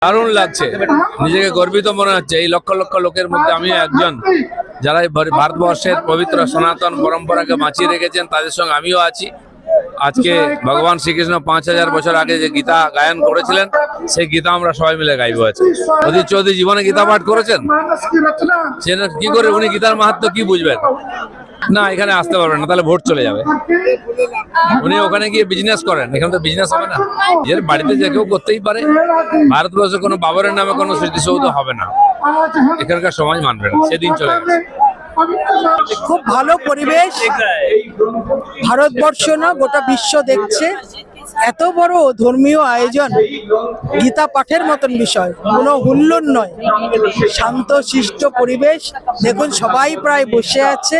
দারুণ লাগছে, নিজেকে গর্বিত মনে হচ্ছে। এই লক্ষ লক্ষ লোকের মধ্যে আমিও একজন, যারা এই ভারতবর্ষের পবিত্র সনাতন পরম্পরাকে বাঁচিয়ে রেখেছেন, তাদের সঙ্গে আমিও আছি। আজকে ভগবান শ্রীকৃষ্ণ 5000 বছর আগে যে গীতা গায়ন করেছিলেন, সেই গীতা আমরা সবাই মিলে গাইবো। আছে অধীর চৌধুরী জীবনে গীতা পাঠ করেছেন, সে কি করে উনি গীতার মাহাত্ম্য কি বুঝবেন? না, এখানে আসতে পারবেন না, তাহলে ভোট চলে যাবে। উনি ওখানে গিয়ে বিজনেস করেন, এখানে তো বিজনেস হবে না। নিজের বাড়িতে যে কেউ করতেই পারে। ভারতবর্ষে কোনো বাবরের নামে কোনো স্মৃতিসৌধ হবে না, এখানকার সমাজ মানবে না, সেদিন চলে গেছে। খুব ভালো পরিবেশ, ভারতবর্ষ না গোটা বিশ্ব দেখছে। এত বড় ধর্মীয় আয়োজন, গীতা পাঠের মতন বিষয়, কোনো হুল্লোড় নয়, শান্ত শিষ্ট পরিবেশ। দেখুন সবাই প্রায় বসে আছে,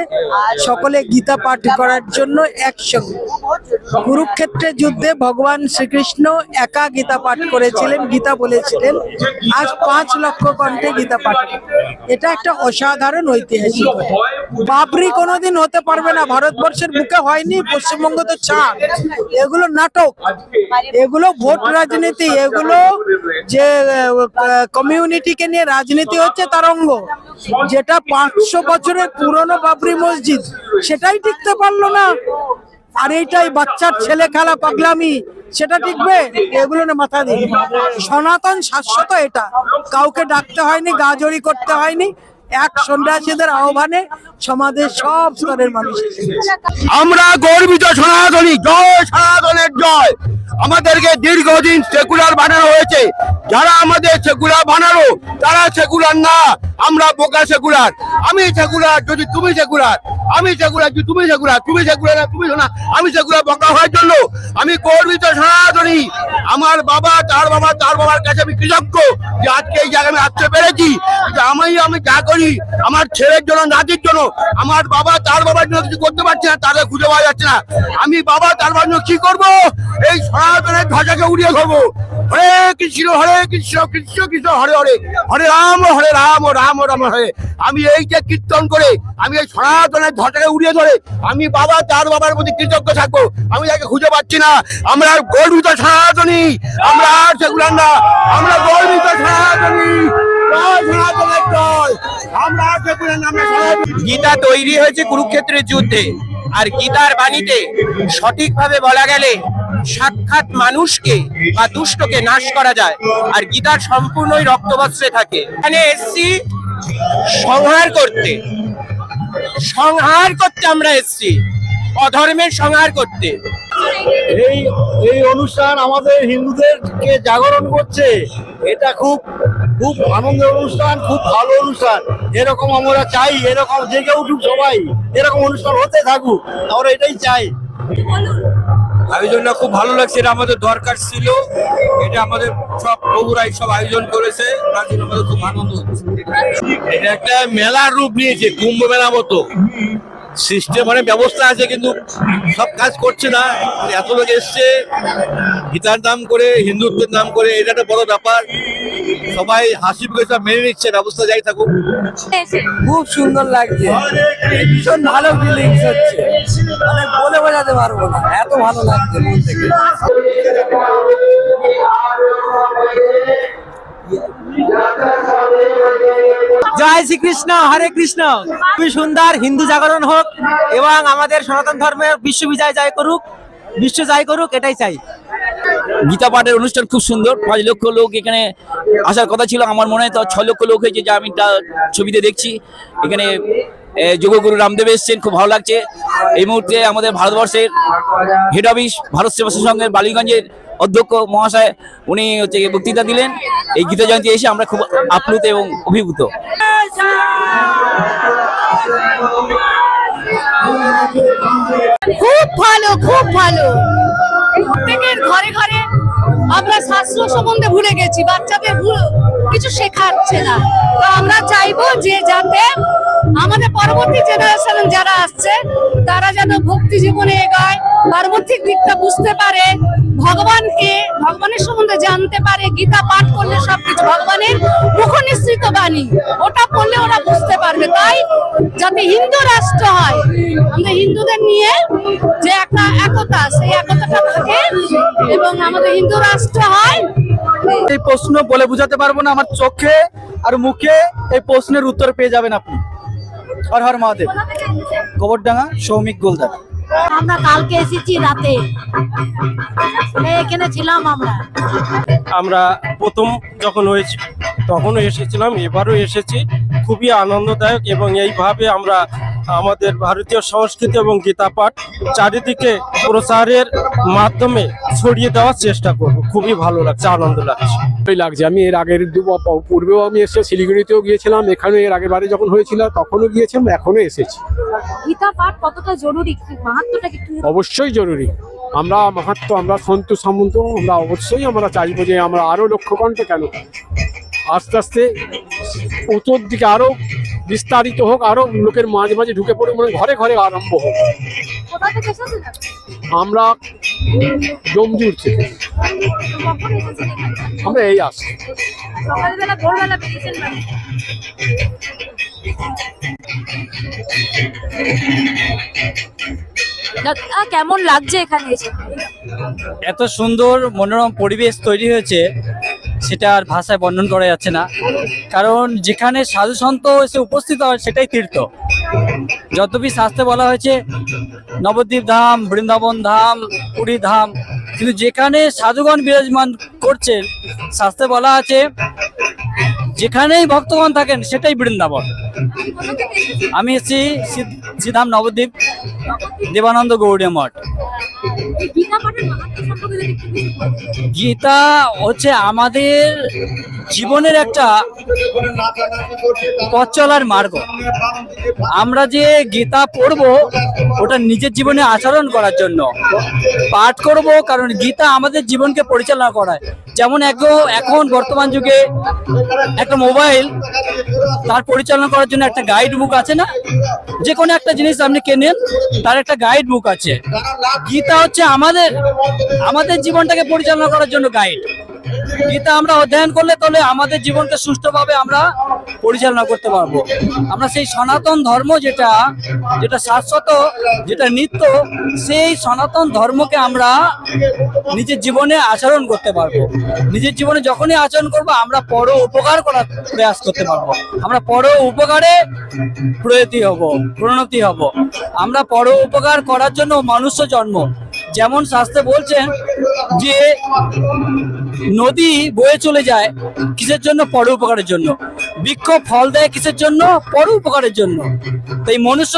সকলে গীতা পাঠ করার জন্য একসঙ্গে। কুরুক্ষেত্রের যুদ্ধে ভগবান শ্রীকৃষ্ণ একা গীতা পাঠ করেছিলেন, গীতা বলেছিলেন। আজ 5 লক্ষ কণ্ঠে গীতা পাঠ, এটা একটা অসাধারণ ঐতিহাসিক। বাবরি কোনোদিন হতে পারবে না, ভারতবর্ষের বুকে হয়নি, পশ্চিমবঙ্গ তো চান। এগুলো নাটক, এগুলো ভোট রাজনীতি, এগুলো যে কমিউনিটিকে নিয়ে রাজনীতি হচ্ছে তার অঙ্গ। যেটা 500 বছরের পুরনো বাবরি মসজিদ, সেটাই টিকতে পারলো না। আর এইটাই বাচ্চার ছেলে খেলা পাগলামি, সেটা টিকবে? এগুলো না মাথা দিই। সনাতন শাশ্বত, এটা কাউকে ডাকতে হয়নি, গাজরি করতে হয়নি। এক সন্ন্যাসীদের আহ্বানে সমাজের সব স্তরের মানুষ। আমরা গর্বিত সনাতনী, জয় সনাতনের জয়। আমাদেরকে দীর্ঘদিন সেকুলার বানানো হয়েছে, যারা আমাদের সেকুলার বানালো তারা সেকুলার না, আমরা বোকা সেকুলার। আমি সেকুলার যদি তুমি সেকুলার, আমি সেকুলার যদি তুমি সেকুলার, তুমি সেকুলার না তুমি শোনা, আমি সেকুলার বোকা হওয়ার জন্য আমি গর্বিত সনাতনী। আমার বাবা তার বাবার কাছে আমি কৃতজ্ঞ যে আজকে এই জায়গায় আমি আসতে পেরেছি। আমি যা করি আমার ছেলের জন্য, নাতির জন্য, আমার বাবা তার বাবার জন্য কিছু করতে পারছে না, তাদের খুঁজে পাওয়া যাচ্ছে না। আমি বাবা তার বাবার জন্য কি করবো? এই সনাতনের ধ্বজাকে উড়িয়ে ধরবো। হরে কৃষ্ণ কৃষ্ণ কৃষ্ণ হরে হরে, হরে রাম রাম রাম হরে। আমি এই যে কীর্তন করে আমি এই সনাতনের ধ্বজাকে উড়িয়ে ধরে আমি বাবা তার বাবার প্রতি কৃতজ্ঞ থাকবো। আমি যাকে খুঁজে পাচ্ছি না। আমরা গর্বিত সনাতনী, আমরা আর সেগুলার না, আমরা গর্বিত সনাতনী। গীতা তৈরি হয়েছে কুরুক্ষেত্রের যুদ্ধে, আর গীতার বাণীতে সঠিকভাবে বলা গেলে সাক্ষাৎ মানুষকে বা দুষ্টকে নাশ করা যায়, আর গীতার সম্পূর্ণই রক্তবস্ত্রে থাকে। এখানে এসছি সংহার করতে আমরা এসছি, অধর্মের সংহার করতে। এই অনুষ্ঠান আমাদের হিন্দুদেরকে জাগরণ করছে। এটা খুব খুব আনন্দের অনুষ্ঠান, খুব ভালো অনুষ্ঠান। এরকম আমরা চাই, এরকম জেগে উঠুক সবাই, এরকম অনুষ্ঠান হতে থাকুক, আমরা এটাই চাই। আয়োজনটা খুব ভালো লাগছে, এটা আমাদের দরকার ছিল। এটা আমাদের সব প্রভুরাই সব আয়োজন করেছে, তার জন্য আমাদের খুব আনন্দ হচ্ছে। এটা একটা মেলার রূপ নিয়েছে, কুম্ভ মেলা মতো সিস্টেম, মানে ব্যবস্থা আছে, কিন্তু সব কাজ করছে না। এত লোক এসছে গীতার নাম করে, হিন্দুত্বের নাম করে, এটা একটা বড় ব্যাপার। সবাই হাসি মুখে সব মেনে নিচ্ছে, ব্যবস্থা যাই থাকুক। খুব সুন্দর লাগছে, ভীষণ ভালো ফিলিংস হচ্ছে, মানে বলে বোঝাতে পারবো না, এত ভালো লাগছে মন থেকে। জয় শ্রীকৃষ্ণ, হরে কৃষ্ণ। খুবই সুন্দর, হিন্দু জাগরণ হোক এবং আমাদের সনাতন ধর্মের বিশ্ব বিজয় জয় করুক, বিশ্ব জয় করুক, এটাই চাই। গীতা পাঠের অনুষ্ঠান খুব সুন্দর। 5 লক্ষ লোক এখানে আসার কথা ছিল, আমার মনে হয় তো 6 লক্ষ লোক হয়েছে, যা আমি ছবিতে দেখছি। এখানে যোগগুরু রামদেব এসছেন, খুব ভালো লাগছে। এই মুহূর্তে আমাদের ভারতবর্ষের হেড অফিস ভারত সেবা সংঘের বালিগঞ্জের অধ্যক্ষ মহাশয় উনি হচ্ছে বক্তৃতা দিলেন। এই গীতা জয়ন্তী এসে আমরা খুব আপ্লুত এবং অভিভূত। খুব ভালো, খুব ভালো। প্রত্যেকের ঘরে ঘরে আমরা শাস্ত্র সম্বন্ধে ভুলে গেছি, বাচ্চাদের কিছু শেখাচ্ছে না। তো আমরা চাইবো যে যাতে আমাদের পরবর্তী জেনারেশন যারা আসছে তারা যেন ভক্তি জীবনে এগায়, পারমার্থিক দিকটা বুঝতে পারে, ভগবানের সম্বন্ধে জানতে পারে। গীতা পাঠ করলে সবকিছু ভগবানের মুখ নিঃসৃত অমৃত বাণী, ওটা পড়লে ওরা বুঝতে পারবে। তাই যাতে হিন্দু রাষ্ট্র হয়, আমাদের হিন্দুদের নিয়ে যে একটা একতা, সেই একতাটা থাকে এবং আমাদের হিন্দু রাষ্ট্র হয়। এই প্রশ্ন বলে বোঝাতে পারবো না, আমার চোখে আর মুখে এই প্রশ্নের উত্তর পেয়ে যাবেন আপনি। হর হর মহাদেব। গোবরডাঙ্গা, সৌমিক গোলদার। আমরা কালকে এসেছি রাতে, এখানে ছিলাম আমরা। আমরা প্রথম যখন হয়েছে তখনও এসেছিলাম, এবারও এসেছি। খুবই আনন্দদায়ক এবং এইভাবে আমরা আমাদের ভারতীয় সংস্কৃতি এবং গীতা পাঠ চারিদিকে প্রচারের মাধ্যমে ছড়িয়ে দেওয়ার চেষ্টা করব। খুবই ভালো লাগছে, আনন্দ লাগছে। লাগছে। আমি এর আগের পূর্বেও আমি এসে শিলিগুড়িতেও গিয়েছিলাম, এখানে এর আগের বারে যখন হয়েছিল তখনও গিয়েছিলাম, এখনো এসেছি। গীতা পাঠ কতটা জরুরি, মাহাত্ম্যটা কি? অবশ্যই জরুরি। আমরা মাহাত্ম্য, আমরা সন্তু সামন্ত, আমরা অবশ্যই আমরা চাইবো যে আমরা আরো লক্ষ্যকণ্ঠে কেন আস্তে আস্তে উত্তর দিকে আরো বিস্তারিত হোক, আরো লোকের মাঝে মাঝে ঢুকে পড়ে, মানে ঘরে ঘরে আরম্ভ হোক। কোথা থেকে এসেছেন? আমরা জমজুর থেকে, কখন এসেছেন এখানে? আমরা এই আসছি। সকালবেলা ভোরবেলা বেরিয়েছেন বাড়ি? দাদা, কেমন লাগছে এখানে এসে? এত সুন্দর মনোরম পরিবেশ তৈরি হয়েছে, সেটা আর ভাষায় বর্ণন করা যাচ্ছে না। কারণ যেখানে সাধু সন্ত এসে উপস্থিত হয় সেটাই তীর্থ। যদ্যপি শাস্ত্রে বলা হয়েছে নবদ্বীপ ধাম, বৃন্দাবন ধাম, পুরী ধাম, কিন্তু যেখানে সাধুগণ বিরাজমান করছেন, শাস্ত্রে বলা আছে যেখানেই ভক্তগণ থাকেন সেটাই বৃন্দাবন। আমি এসেছি শ্রীধাম নবদ্বীপ দেবানন্দ গৌড়ীয় মঠ। গীতা পাঠের মাহাত্ম্য সম্পর্কে যদি একটু কিছু বলেন। গীতা হচ্ছে আমাদের জীবনের একটা পথ চলার মার্গ। আমরা যে গীতা পড়বো ওটা নিজের জীবনে আচরণ করার জন্য পাঠ করব, কারণ গীতা আমাদের জীবনকে পরিচালনা করায়। যেমন এখন বর্তমান যুগে একটা মোবাইল তার পরিচালনা করার জন্য একটা গাইড বুক আছে না, যে কোনো একটা জিনিস আপনি কেনেন তার একটা গাইড বুক আছে। গীতা হচ্ছে আমাদের জীবনটাকে পরিচালনা করার জন্য গাইড। গীতা আমরা অধ্যয়ন করলে তবে আমাদের জীবনকে সুষ্ঠুভাবে আমরা পরিচালনা করতে পারবো। আমরা সেই সনাতন ধর্ম যেটা শাশ্বত, যেটা নিত্য, সেই সনাতন ধর্মকে আমরা নিজের জীবনে আচরণ করতে পারবো। নিজের জীবনে যখনই আচরণ করবো আমরা পর উপকার করার প্রয়াস করতে পারবো। আমরা পর উপকারে প্রণতি হব। আমরা পর উপকার করার জন্য মনুষ্য জন্ম। যেমন শাস্ত্রে বলছেন যে নদী বয়ে চলে যায় কিসের জন্য? পর উপকারের জন্য। বৃক্ষ ফল দেয় কিসের জন্য? পর উপকারের জন্য। তাই মনুষ্য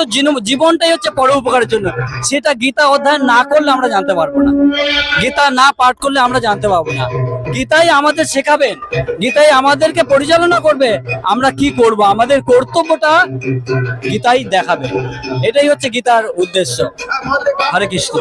জীবনটাই হচ্ছে পর উপকারের জন্য। সেটা গীতা অধ্যয়ন না করলে আমরা জানতে পারবো না, গীতা না পাঠ করলে আমরা জানতে পারবো না। গীতাই আমাদের শেখাবেন, গীতাই আমাদেরকে পরিচালনা করবে আমরা কি করব, আমাদের কর্তব্যটা গীতাই দেখাবে। এটাই হচ্ছে গীতার উদ্দেশ্য। হরে কৃষ্ণ।